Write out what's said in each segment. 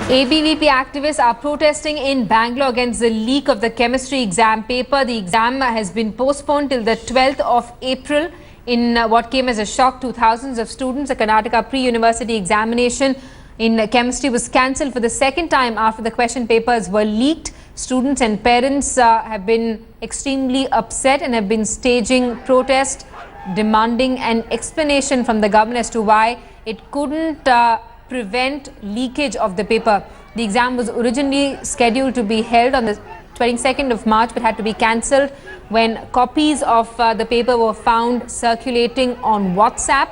ABVP activists are protesting in Bangalore against the leak of the chemistry exam paper. The exam has been postponed till the 12th of April in what came as a shock to thousands of students. The Karnataka pre-university examination in chemistry was cancelled for the second time after the question papers were leaked. Students and parents have been extremely upset and have been staging protest, demanding an explanation from the government as to why it couldn't prevent leakage of the paper. The exam was originally scheduled to be held on the 22nd of March but had to be cancelled when copies of the paper were found circulating on WhatsApp.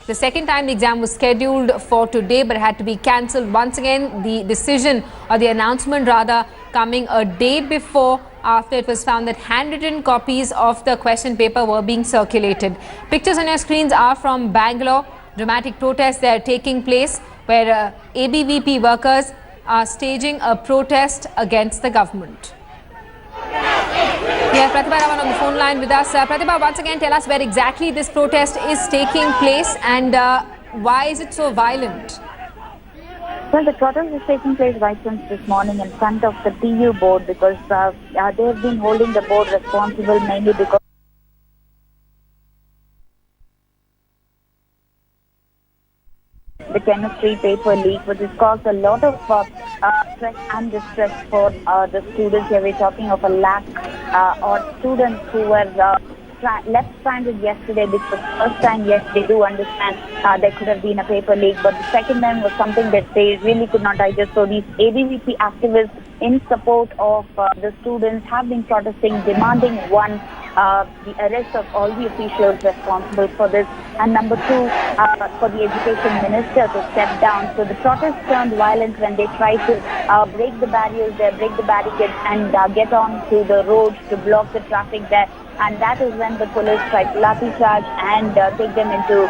The second time the exam was scheduled for today but had to be cancelled once again. The decision, or the announcement rather, coming a day before after it was found that handwritten copies of the question paper were being circulated. Pictures on your screens are from Bangalore. Dramatic protests that are taking place where ABVP workers are staging a protest against the government. We have Pratibha Raman on the phone line with us. Pratibha, once again tell us where exactly this protest is taking place and why is it so violent? Well, the protest is taking place right since this morning in front of the PU board because they have been holding the board responsible mainly because the chemistry paper leak, which has caused a lot of stress and distress for the students here. We're talking of a lakh or students who were left stranded yesterday because first time, yes, they do understand there could have been a paper leak, but the second time was something that they really could not digest. So these ABVP activists in support of the students have been protesting, demanding one, the arrest of all the officials responsible for this, and number two, for the education minister to step down. So the protest turned violent when they tried to break the barriers there, break the barricades and get on to the road to block the traffic there. And that is when the police tried to lathi charge and take them into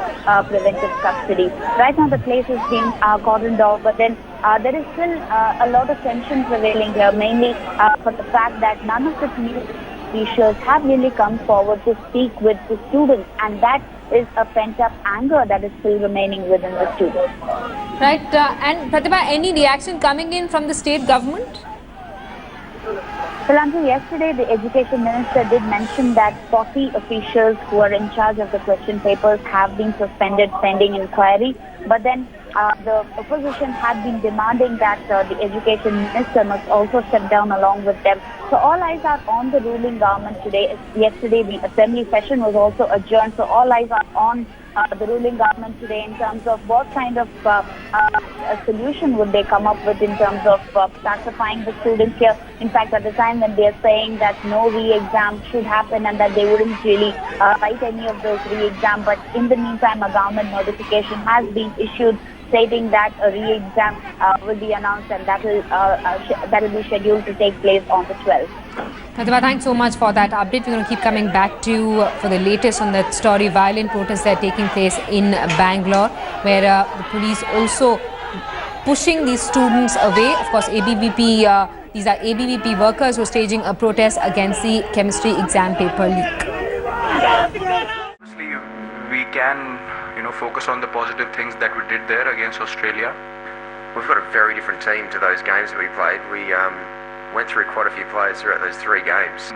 preventive custody. Right now the place is being cordoned off, but then there is still a lot of tension prevailing here, mainly for the fact that none of the officials have really come forward to speak with the students, and that is a pent-up anger that is still remaining within the students. Right, and Pratibha, any reaction coming in from the state government? Well, until yesterday, the education minister did mention that 40 officials who are in charge of the question papers have been suspended pending inquiry. But then the opposition had been demanding that the education minister must also step down along with them. So all eyes are on the ruling government today. Yesterday, the assembly session was also adjourned. So all eyes are on the ruling government today in terms of what kind of a solution would they come up with in terms of classifying the students here. In fact, at the time when they are saying that no re-exam should happen and that they wouldn't really write any of those re-exam, but in the meantime, a government notification has been issued stating that a re-exam will be announced and that will be scheduled to take place on the 12th. Pratibha, thanks so much for that update. We're going to keep coming back to you for the latest on that story. Violent protests that are taking place in Bangalore, where the police also pushing these students away. Of course, ABVP, these are ABVP workers who are staging a protest against the chemistry exam paper leak. Obviously, we can, focus on the positive things that we did there against Australia. We've got a very different team to those games that we played. We went through quite a few players throughout those 3 games.